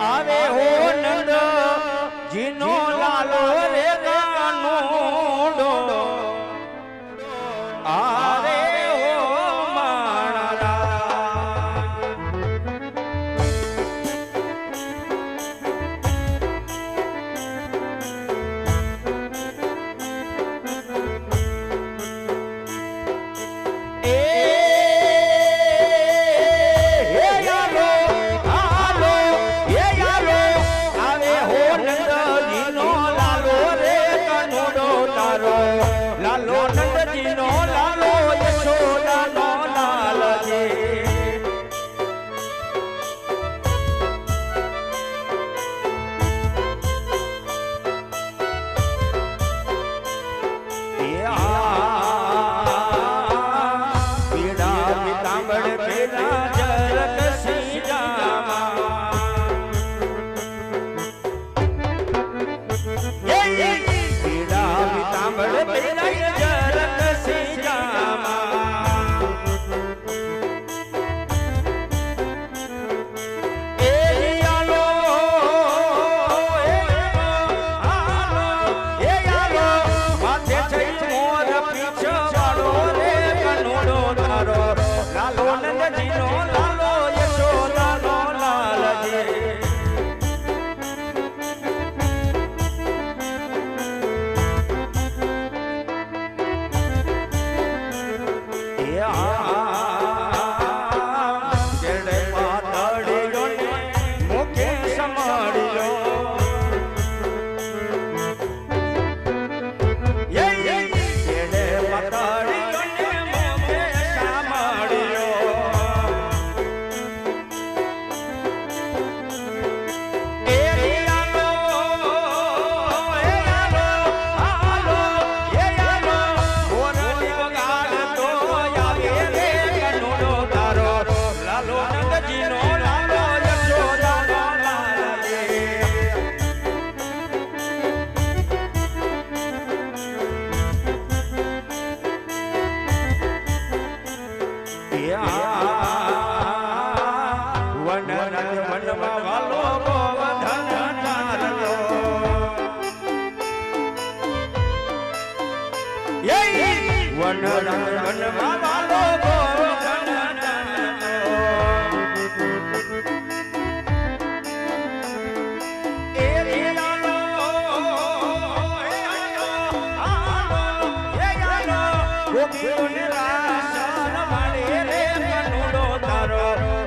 આવે હો નંદ જીનો લાલો રે કાનુડો આવે હો માણા લાલો નંદજીનો લાલો યશોદાનો લાલ છે પીડા પીતાંબળ પેલા જરક સીજામાં પીડા પીતાંબળ પેલા જરક સીજામાં એ આલો માથે થઈ મોર પીછવાડો રે કનોડો તારો લાલો નંદજીનો લાલો યશોદાનો લાલ છે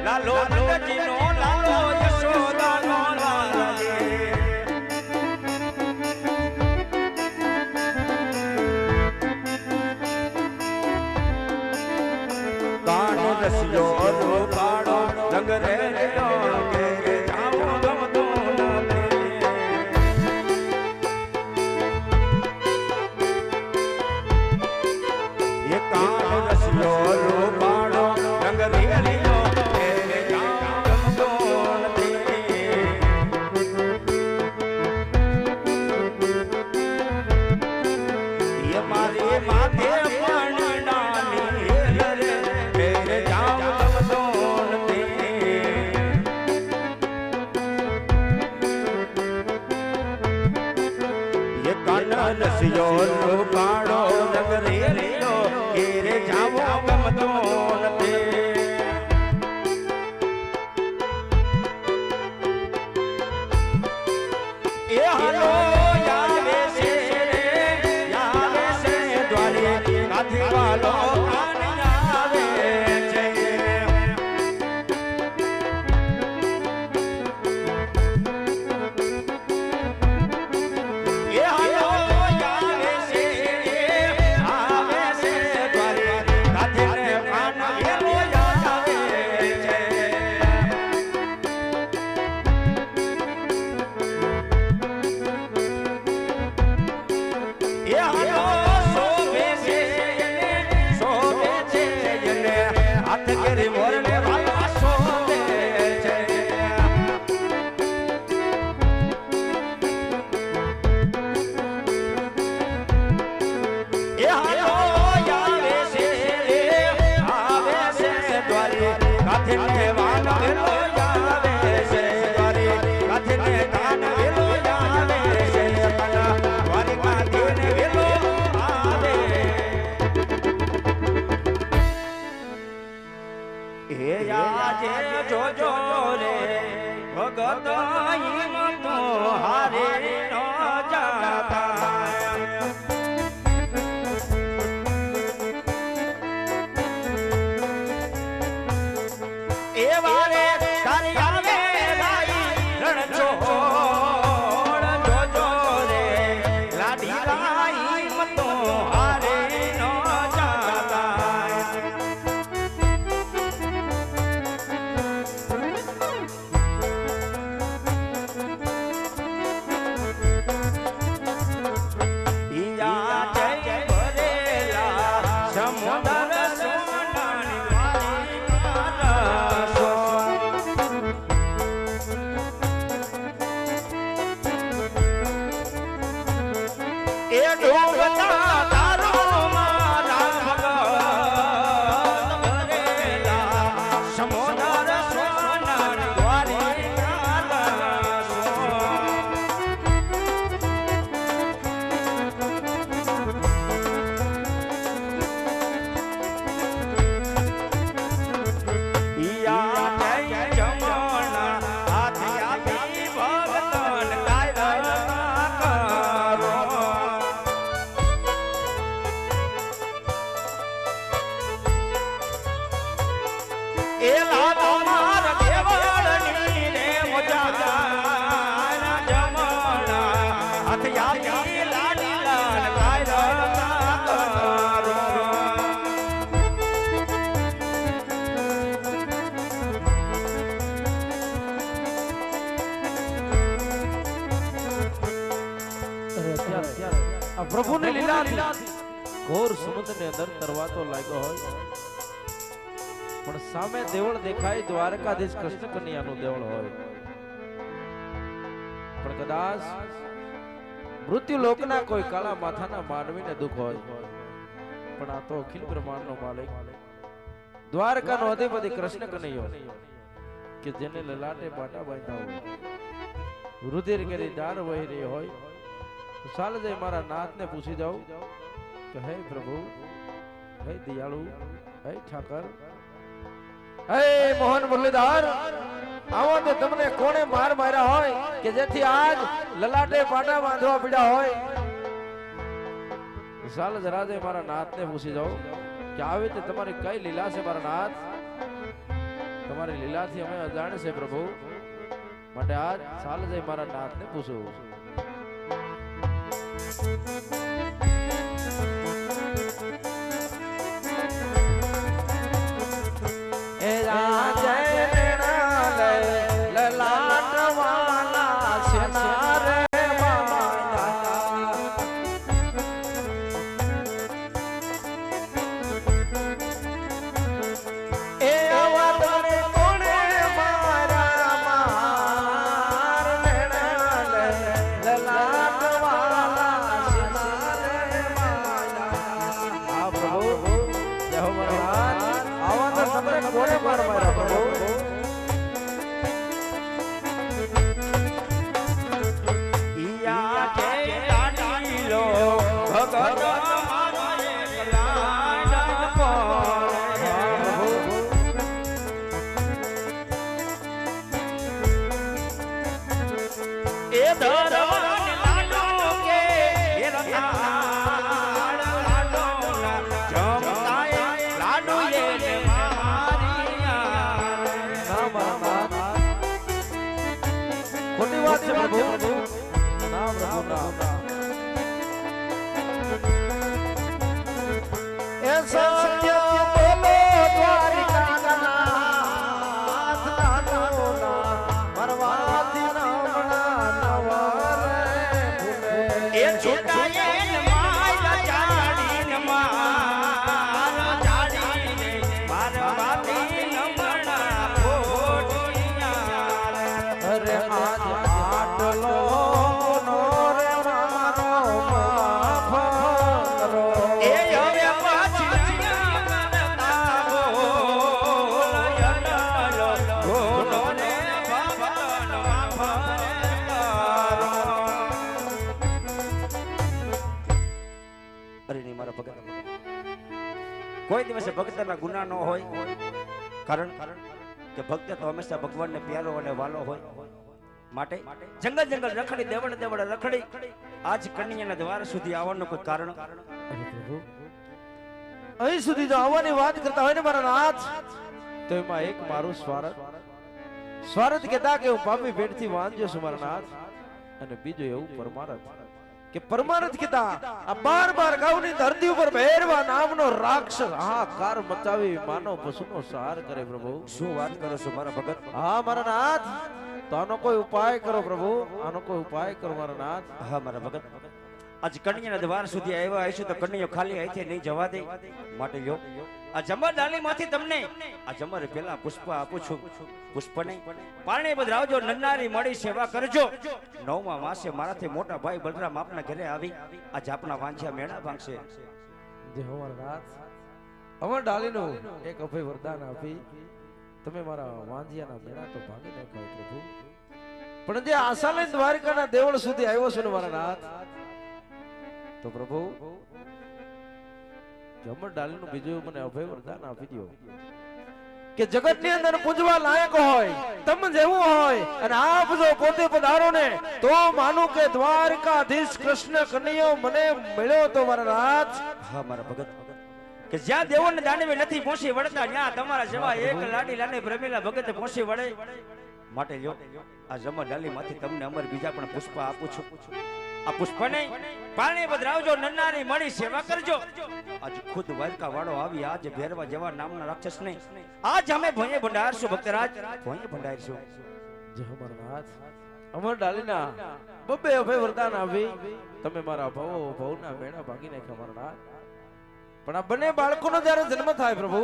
લાલો નંદજીનો લાલો યશોદાનો લાલ કાનો રસિયો રૂપાળો રંગ રે કે જાવો ગમતો એ કાનો રસિયો રૂપાળો રંગ રે રસિયો રૂપાળો રંગ રેલિયો ઘેરે જાવો ગમતો નથી એ હાલો આવે છે દ્વારે કાથી વાલો આવે છે એ હાલો Yeah. ભગત હિંમતો હારે ન જાતા એવા રે તારી આવે રાઈ રણ છોડ જોજો રે લાડી રાઈ હિંમતો હારે ન જાતા પ્રભુની લીલાથી ઘોર સમુદ્રની અંદર તરવાતો લાગ્યો હોય પણ સામે દેવળ દેખાય દ્વારકાધીશ કૃષ્ણ કન્યાનું દેવળ હોય પણ કદાચ મૃત્યુ લોકના કોઈ કાળા માથાના માનવીને દુઃખ હોય પણ આ તો અખિલ બ્રહ્માંડનો માલિક દ્વારકાનો અધિપતિ કૃષ્ણ કનૈયો કે જેને લલાટે પાટા બાંધ્યા હોય રુધિર કરી દાર વહી રહી હોય ચાલ જઈ મારા નાથને પૂછી જાઉં કે હે પ્રભુ, હે દયાળુ, હે ઠાકર, હે મોહન મુરલીધર, આવો તો તમને કોણે માર માર્યા હોય કે જેથી આજ લલાટે પાટા બાંધવા પડ્યા હોય? ચાલ જરા જઈ મારા નાથને પૂછી જાઉં કે આવી રીતે તમારી કઈ લીલા છે મારા નાથ? તમારી લીલાથી અમે અજાણ છે પ્રભુ, માટે આજ ચાલ જઈ મારા નાથને પૂછું. કોઈ દિવસે ભક્તના ગુના ન હોય, કારણ કે ભક્ત તો હંમેશા ભગવાનને પ્યારો અને વાલો હોય. માટે જંગલ જંગલ રખડી દેવડ દેવડ રખડી આજ કન્યાના દ્વાર સુધી આવવાનું કોઈ કારણ? અરે પ્રભુ, અહીં સુધી જો આવવાની વાત કરતા હોય ને મારા નાથ, તો એમાં એક મારું સ્વાર્થ કહેતા કે હું પાપી પેટથી વાંચ્યો છું મારા નાથ, અને બીજું એવું પરમાર્થ કે પરમાર્થ કહેતા આ બાર ગાઉની ધરતી ઉપર ભૈરવા નામનો રાક્ષસ હાહાકાર મચાવી માનવ પશુનો સંહાર કરે પ્રભુ. શું વાત કરો છો મારા ભગત? હા મારા નાથ, તો આનો કોઈ ઉપાય કરો પ્રભુ, આનો કોઈ ઉપાય કરો મારા નાથ. હા મારા ભગત, આજ કન્યાના દ્વાર સુધી આવ્યા હશું તો કન્યાઓ ખાલી અહીંથી નહીં જવા દે. માટે લ્યો આ જમર ડાલીમાંથી તમને આ જમર પેલા પુષ્પ આપું છું. પુષ્પ નહીં પાણી બદરાવજો, નન્નારી મળી સેવા કરજો. 9મા માસે મારાથી મોટા ભાઈ બલરામ આપના ઘરે આવી આજ આપના વાંછ્યા મેળા ભાંગશે. જે હો મારા નાથ, અમર ડાલીનું એક અભય વરદાન આપી તમે મારા વાંધિયાના મેળા તો ભાંગી નાખ્યો પ્રભુ. પણ જે આશા લઈને દ્વારકાના દેવળ સુધી આવ્યો છું ને મારા નાથ, તો પ્રભુ જમર ડાલીનું બીજું મને અભય વરદાન આપી દો કે જગતની અંદર પૂજવા લાયક હોય તમ જેવું હોય અને આપ જો પોતે પધારો ને તો માનું કે દ્વારકાધીશ કૃષ્ણ કનૈયો મને મળ્યો તો મારા નાથ. હા મારા ભગત, કે જ્યાં દેવોને દાનવે નથી પહોંચી વળતા ત્યાં તમારા જેવા એક લાડી લાને ભ્રમેલા ભગત પહોંચી વળે. માટે લ્યો આ જમર ડાલીમાંથી તમને અમર બીજા પણ પુષ્પ આપું છું. આ પુષ્પ નહીં પાણી બદરાવજો, નન્નારી મળી સેવા કરજો. આજ ખુદ દ્વારકા વાળો આવી આજ ભેરવા જેવા નામના રાક્ષસ નહીં આજ અમે ભોંયે ભંડારશું. ભક્તરાજ ભોંયે ભંડારશું. જય અમરનાથ, અમર ડાલીના બબ્બે અભય વરદાન આપી તમે મારા ભવના મેળા ભાગી નાખ્યા મારા નાથ. પણ આ બંને બાળકોનો જ્યારે જન્મ થાય પ્રભુ,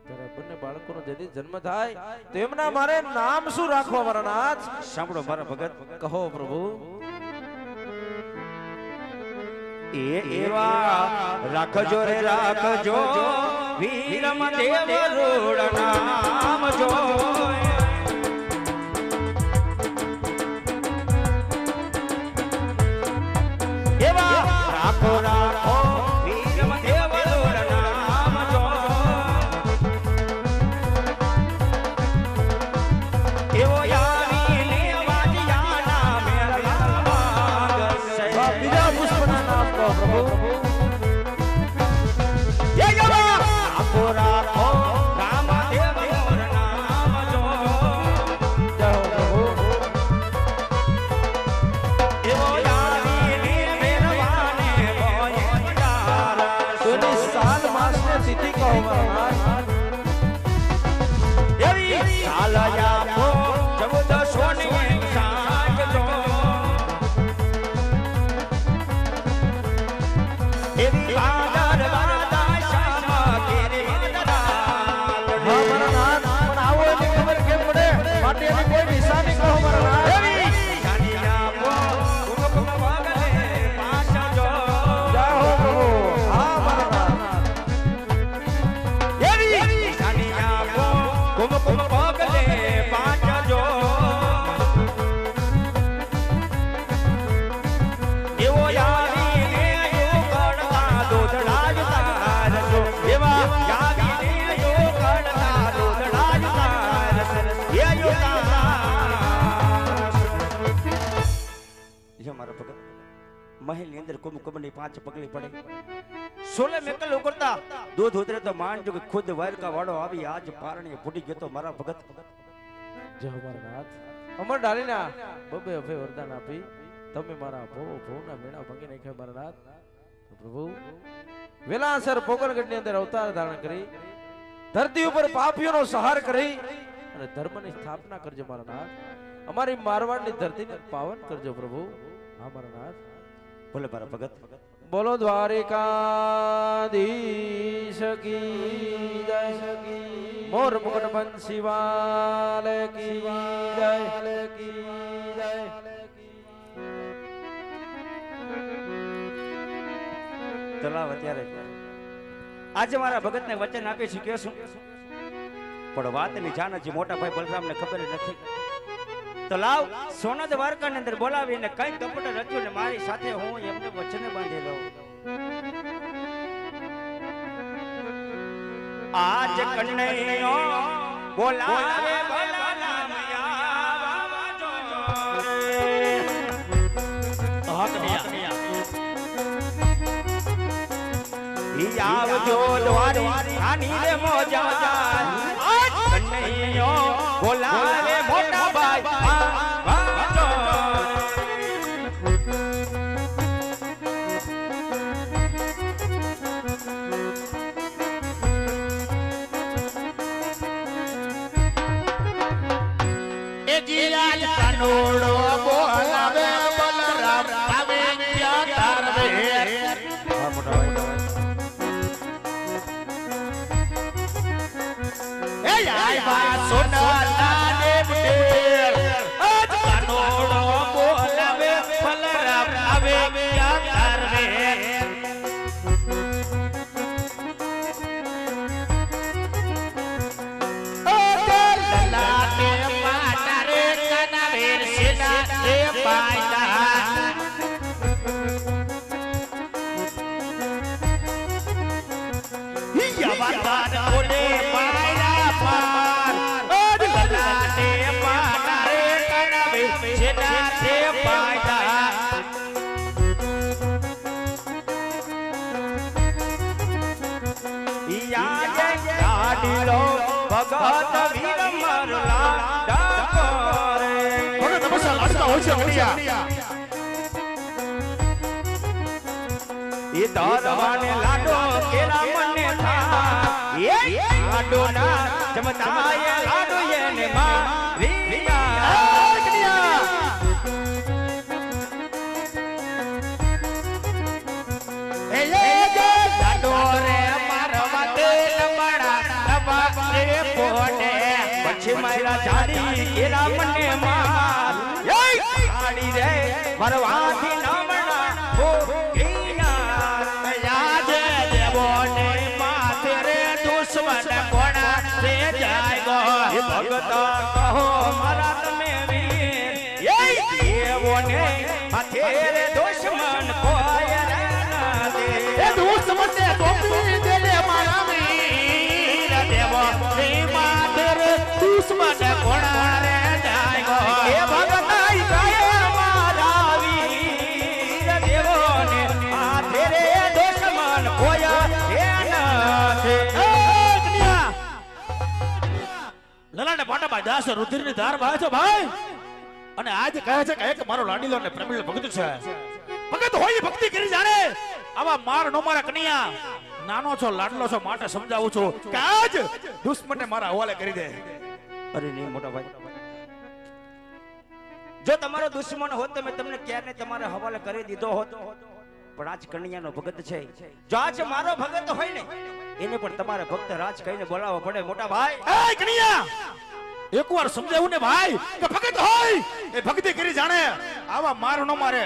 ત્યારે બંને બાળકોનો જેથી જન્મ થાય તો એમના મારે નામ શું રાખવા મારા નાથ? સાંભળો મારા ભગત, કહો પ્રભુ. એવા રાખજો રે રાખજો વીરમ દેવ રૂડ નામ જો. એવા રાખો રાખો વીરમ દેવ રૂડ નામ જો. એવો યારી વાજિયાના મેળા વાગશે. બીજા પુષ્પના નામ કહો પ્રભુ. જય જવા રાખો રાખો રામદેવ મોર નામ જો. જય હો પ્રભુ. એવો યારીને મેરવાને ભોંયે ભંડારશું. કોઈની સાલ માસને તિથિ કહો મારા નાથ. એવી સાલ આપો 1400 ની સાંજ જો. એવી બાદર વાદા શ્યામ કેરે હા મારા નાથ, પણ આવો એની ખબર કેમ પડે? માટે એની કોઈ નિશાની કહો મારા નાથ. એવી જાની આપો કુમકુમ વાગલે પાછા જો. જય હો પ્રભુ. હા મારા નાથ. એવી જાની આપો કુમકુમ વાગલે પાછા જો. એવો યારીને યો કડકા દોધડા જ તારસો. એવા યારીને યો કડકા દોધડા જ તારસો. એ યો તારસો. જો મારા ભગત, મહેલની અંદર કુમકુમની 5 પગલી પડે, 16 મેકલ ઉકળતા દૂધ ઉતરે તો માનજો કે ખુદ વાયરકા વાળો આવી આજ પારણીએ ફૂટી ગયો તો મારા ભગત. જય હો મારા નાથ, અમર ડાલીના બબ્બે અભય વરદાન આપી તમે મારા ભવના મેળા ભાગી નાખ્યા મારા નાથ. તો પ્રભુ વેલાસર પોકરગઢની અંદર અવતાર ધારણ કરી ધરતી ઉપર પાપીઓનો સંહાર કરી અને ધર્મની સ્થાપના કરજો મારા નાથ. અમારી મારવાડની ધરતીને પાવન કરજો પ્રભુ. હા મારા નાથ. બોલે મારા ભગત. બોલો દ્વારિકાધીશ કી જય. મોર મુકટ બંસી વાલ કી જય. તલાવ અત્યારે આજે મારા ભગતને વચન આપી શક્યો છું, પણ વાતની જાણ હજી મોટા ભાઈ બલરામને ખબર નથી. તો લાવ સોના દ્વારકાની અંદર બોલાવીને કઈ કપટ રચ્યું ને મારી સાથે હું એમને વચને બાંધી લઉં. આજ કન્હૈયો બોલાવે બલરામ આવા. ઈ આવજો દ્વારી આની રે મોજા આજ કન્હૈયો બોલાવે મોટા ભાઈ કાનોડો બોલાવે બલરામ આવે ક્યાં તારવે એ આયા સોનાના દેવટેર આજ કાનોડો બોલાવે બલરામ આવે ક્યાં તારવે ભગત વીર મરલા ડાકોરે ભગત નમસ્કાર લાડકા હોય છે કડિયા એ દાદવાને લાડો કેરા મને થા એ લાડો ના જમતાય લાડો એને માં રીયા કડિયા એ લાડો રે મારવા તે લબડા પોને પછી મારા જાડી કેરા મને માર આડી રે મરવાથી નામણા ઓ કિયા યાદ દેવો ને માથે રે દુશ્મન કોણા રે જાય ગો ભગત કહો મારા તમે વીર એ દેવો ને માથે રે દુશ્મન કોઈ રે ના દે એ દુશ્મન ને ટોપી દે લે મારા વીર દેવો દુશ્મન કોણા રે જાય ગો એ ભગતાઈ ગાય મારા વીર દેવો ને આધે રે દુશ્મન કોયા હે નાથે લલાને પાટામાં દાસ રુધિરની ધાર વહે છે ભાઈ અને આજ કહે છે કે એક મારો લાડીલો ને પ્રેમીલો ભગત છે ભગત હોય ભક્તિ કરી જાણે આવા માર નો મારા કન્યા નાનો છો લાડલો છો માટે સમજાવું છું કે આજ દુશ્મનને મારા હવાલે કરી દે અરે નહીં મોટા ભાઈ જો તમારો દુશ્મન હોત તો મેં તમને ક્યારે તમારે હવાલે કરી દીધો હોત પણ આજ કન્યાનો ભગત છે જો આજ મારો ભગત હોય ને એને પણ તમારે ભક્ત રાજ કહીને બોલાવવો પડે મોટા ભાઈ એ કન્યા એકવાર સમજાવું ને ભાઈ કે ભગત હોય એ ભક્તિ કરી જાણે આવા માર નો મારે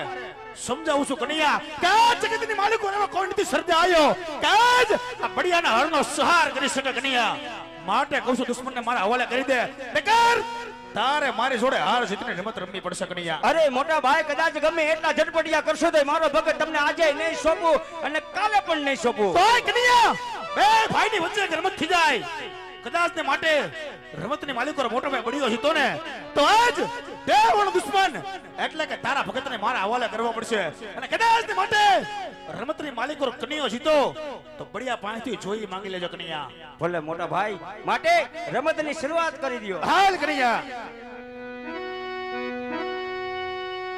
સમજાવું છું કન્યા કે જગતની માલિકો એવા કોઈ નથી સર્જા આવ્યો કે આજ આ બડિયાના હરનો સહાર કરી શકે કન્યા માટે કહું છું દુશ્મનને મારા હવાલે કરી દે બેકાર તારે મારી જોડે હાર જીતની રમત રમવી પડશે કન્યા અરે મોટા ભાઈ કદાચ ગમે એટલા ઝટપટિયા કરશો તો મારો ભગત તમને આજે નહીં સોંપું અને કાલે પણ નહીં સોંપું તો કન્યા બે ભાઈની વચ્ચે રમત થઈ જાય કદાચ ને માટે રમતની માલિકો મોટો ભાઈ બળ્યો જીતો ને તો આજ દેવનો દુશ્મન એટલે કે તારા ભગતને મારા હવાલે કરવો પડશે અને કદાચ ને માટે રમતની માલિકો કન્યો જીતો તો બળિયા પાણીથી જોઈ માંગી લેજો કન્યા ભલે મોટા ભાઈ માટે રમતની શરૂઆત કરી દયો હાલ કન્યા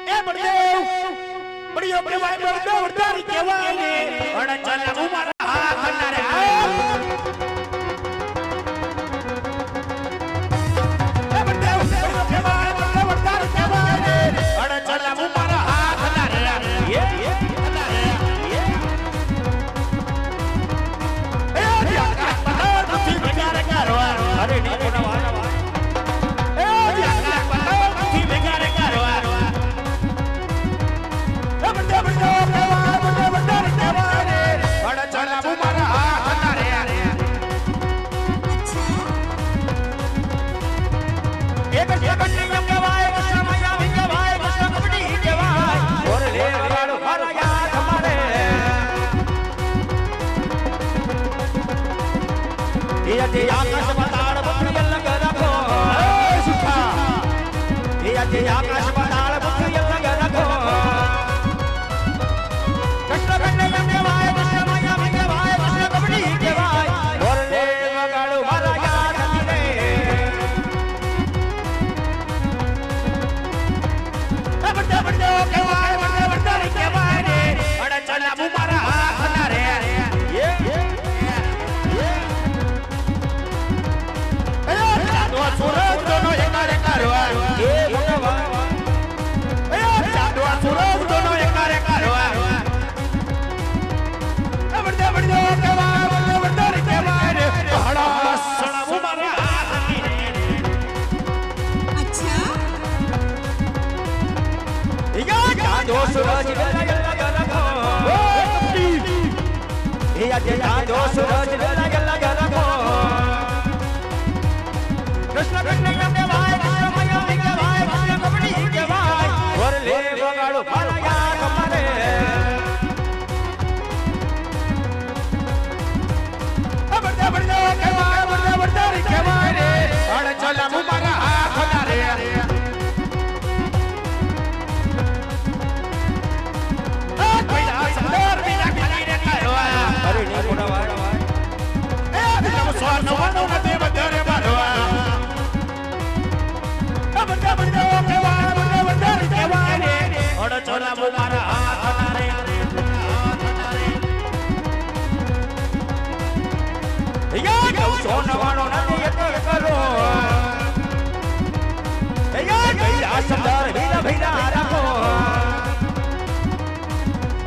એ બળદેવ બળિયો બળવાય બળદેવ વરદારી કહેવાય ને અણચલ ઉમર હાથ નરે આકાશ પાતાળ પૃથ્વી અલગ રાખો સુખા એ આજે આકાશ પાતાળ પૃથ્વી અલગ રાખો કૃષ્ણ કન્યા દેવાય કૃષ્ણ માયા દેવાય સૂરજ વેલાય રાખો એ આજે ચાંદો સૂરજ વેલાય રાખો કૃષ્ણ કનૈયા કહેવાય કૃષ્ણ મૈયા કહેવાય કૃષ્ણ કપડી કહેવાય વરલે વગાડો પાલયા કમરે બડ્યા બડ્યા કહેવાય બડ્યા બડ્યા કહેવાય રે અડ ચલા મારા હાથ રે અરે ની મોટા ભાઈ સોનવાનો નથી એક કરો આ સમદાર ભીલા ભીલા રાખો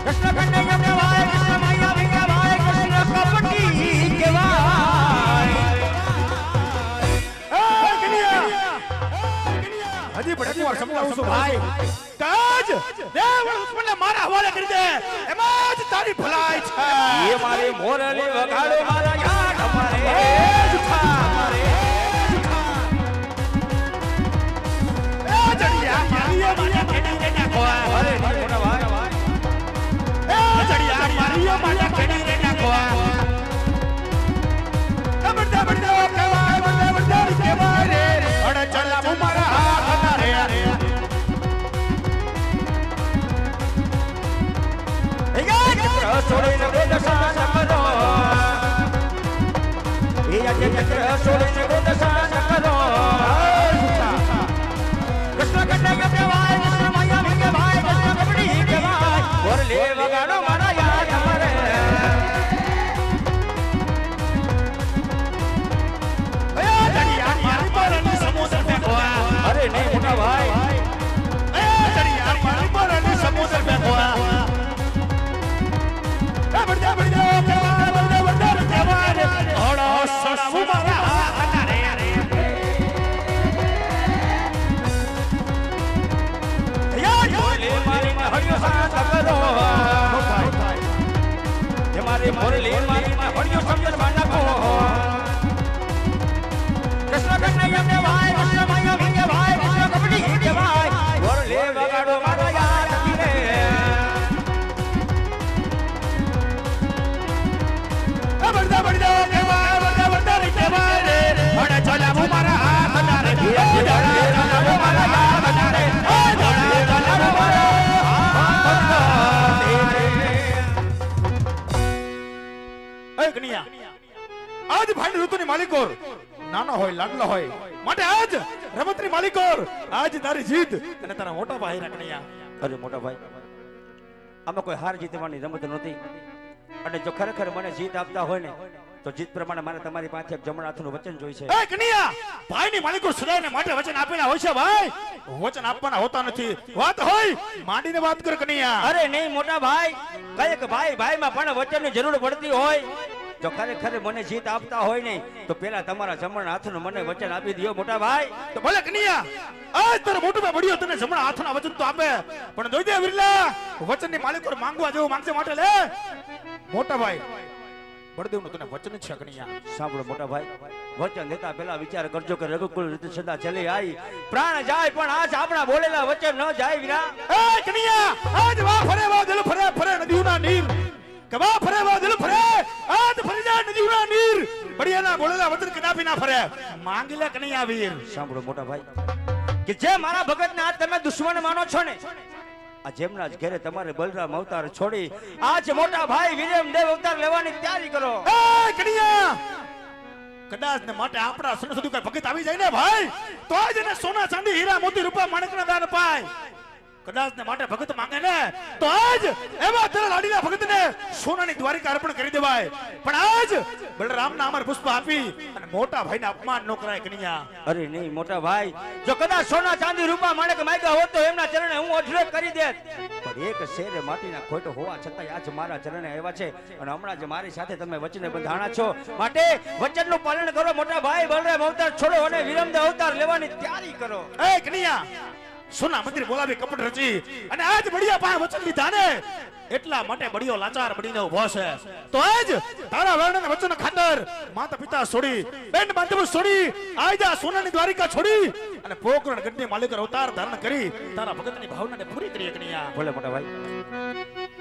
કૃષ્ણ કનૈયા કહેવાય કૃષ્ણ મૈયા કહેવાય કૃષ્ણ કપટી કહેવાય હજી પણ એકવાર સમજાવું છું ભાઈ કાજ દેવળ ઉત્પન્ન મારા હવાલે કરી દે એમાં જ તારી ભલાઈ છે એ મારી મોરલી વગાડો મારા યાર અમારે અમારે જડિયા મારીએ મારા ખેડી રે નાખો અરે મોટા ભાઈ જડિયા મારીએ મારા ખેડી રે નાખો બડ્યા બડ્યા કહેવાય બડ્યા બડ્યા કહેવાય રે અડ ચલા મારા હાથ રે છોડીને ગોદસા કરો એ આજે ચક્ર છોડીને ગોદસા કરો કૃષ્ણ કનૈયા કહેવાય કૃષ્ણ મૈયા કહેવાય કૃષ્ણ કપડી કહેવાય વરલે વગાડો મારા યાર અમારે જડિયા મારી પરની સમુદ્ર ફેંકો અરે નહીં મોટા ભાઈ જડિયા મારી પરની સમુદ્ર ફેંકો બડ્યા બડ્યા કહેવાય બડ્યા બડ્યા કહેવાય ઓડો સસુ મારા હાથ રે મોરલી મારી માં હળિયો સાથ કરો એ મારી મોરલી મારી માં હળિયો સમજણ નાખો કૃષ્ણ કનૈયા કહેવાય કૃષ્ણ મૈયા કહેવાય કૃષ્ણ કપડી કહેવાય મોરલી વગાડો મારા યાર રે બડ્યા બડ્યા કહેવાય બડ્યા બડ્યા કહેવાય રે અડ ચલા મારા હાથ રે આજ ભાઈ ઋતુની માલિકોર નાનો હોય લાડલો હોય માટે આજ રમતની માલિકોર આજ તારી જીત અને તારા મોટા ભાઈ રકણિયા અરે મોટા ભાઈ આમાં કોઈ હાર જીતવાની રમત નહોતી અને જો ખરેખર મને જીત આપતા હોય ને તો જીત પ્રમાણે મારે તમારી પાસે એક જમણા હાથનું વચન જોઈ છે એ કનિયા ભાઈની માલિકો સદાયને માટે વચન આપેલા હોય છે ભાઈ વચન આપવાના હોતા નથી વાત હોય માંડીને વાત કર કનિયા અરે નહીં મોટા ભાઈ કઈક ભાઈ ભાઈમાં પણ વચનની જરૂર પડતી હોય જો ખરેખર મને જીત આપતા હોય ને તો પેલા તમારા જમણા હાથનું મને વચન આપી દો મોટા ભાઈ તો ભલે કનિયા આજ તારો મોટો ભાઈ બળ્યો તને જમણા હાથના વચન તો આપે પણ જોઈ દે વિરલા વચનની માલિકો માંગવા જેવું માંગશે માટે લે મોટા ભાઈ બળદેવનું તને વચન છે કનિયા સાંભળો મોટા ભાઈ વચન દેતા પહેલા વિચાર કરજો કે રઘુકુળ રીતે સદા ચલી આવી પ્રાણ જાય પણ આજ આપણા બોલેલા વચન ન જાય વીરા એ કનિયા આજ વા ફરે વા દિલ ફરે ફરે નદીઓના નીર કવા ફરે વા દિલ ફરે આજ ફરી જાય નદીઓના નીર બળિયાના બોલેલા વચન કદાપી ના ફરે માંગી લે કનિયા વીર સાંભળો મોટા ભાઈ કે જે મારા ભગતને આજ તમે દુશ્મન માનો છો ને આ જેમના જ ઘરે તમારે બલરામ અવતાર છોડી આજ મોટા ભાઈ વિરમ દેવ અવતાર લેવાની તૈયારી કરો એ કનિયા કદાચ ને માટે આપણા સન સુધી કોઈ ભગત આવી જાય ને ભાઈ તો આજ એને સોના ચાંદી હીરા મોતી રૂપા માણકના દાન પાય કદાચ ને માટે ભગત માંગે ને તો આજ એવા તેરા લાડીના ભગતને સોનાની દ્વારિકા અર્પણ કરી દેવાય પણ આજ બલરામના અમર પુષ્પ આપી અને મોટા ભાઈને અપમાન ન કરાય કનિયા અરે નહીં મોટા ભાઈ જો કદાચ સોના ચાંદી રૂપા માણક માંગ્યા હોત તો એમના ચરણે હું અઢળક કરી દેત પણ એક શેરે માટીના ખોટો હોવા છતાં આજ મારા ચરણે આવ્યા છે અને હમણાં જ મારી સાથે તમે વચને બંધાણા છો માટે વચનનું પાલન કરો મોટા ભાઈ બલરામ અવતાર છોડો અને વિરમદેવ અવતાર લેવાની તૈયારી કરો એ કનિયા સોના મંદિર બોલાવી કપટ રચી અને આજ બળિયા પાસે વચન લીધા ને એટલા માટે બળિયો લાચાર બનીને ઊભો છે. તો આજ તારા વર્ણન વચન ખાતર માતા પિતા છોડી બેન બાંધવ છોડી આજ આ સોનાની દ્વારિકા છોડી અને પોકરણ ગઢની માલિક અવતાર ધારણ કરી તારા ભગતની ભાવનાને પૂરી કરી કનૈયા. ભલે મોટા ભાઈ.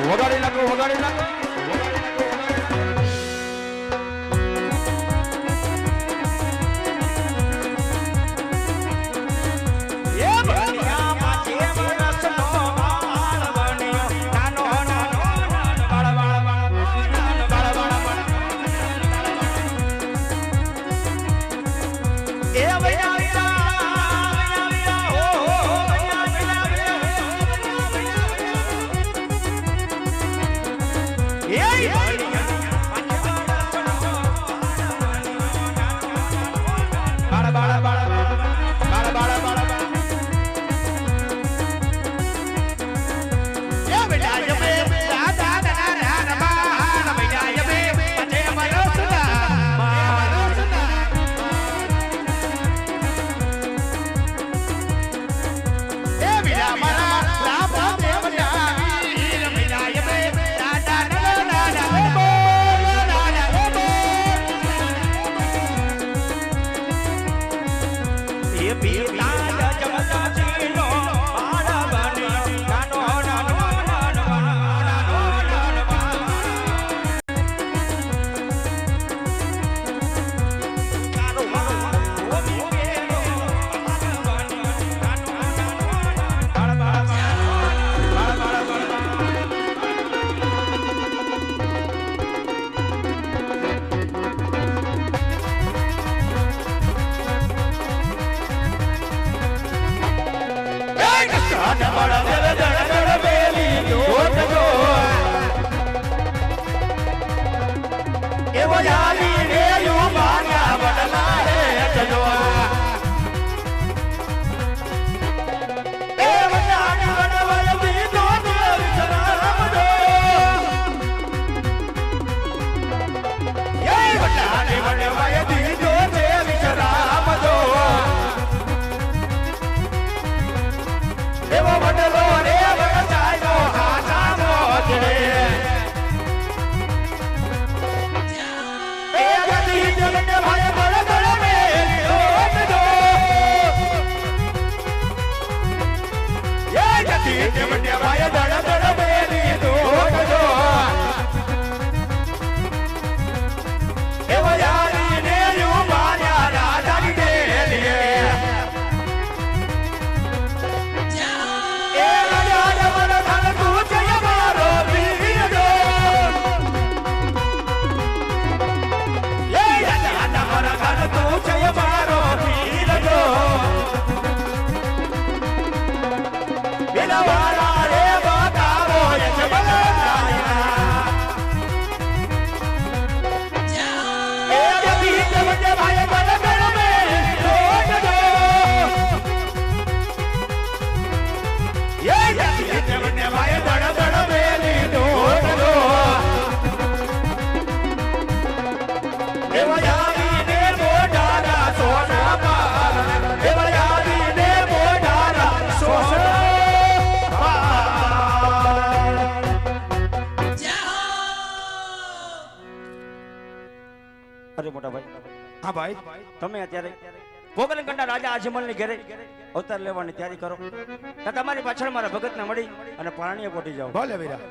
વગાડી નાખો વગાડી નાખો. વાળા રે બતાવો યજમાન એ જતી જવજે ભાઈ ગણ મે લોટ દો એ જતી જવજે ભાઈ ગણ મે લોટ દો દેવયાની ને મોઢારા સોના પાર દેવયાની ને મોઢારા સોના અરે મોટા ભાઈ હા ભાઈ તમે અત્યારે ભોગલગંડા રાજા અજમલની ઘરે અવતાર લેવાની તૈયારી કરો તો તમારી પાછળ મારા ભગતને મળી અને પાણીએ પોટી જાઓ ભલે વીરા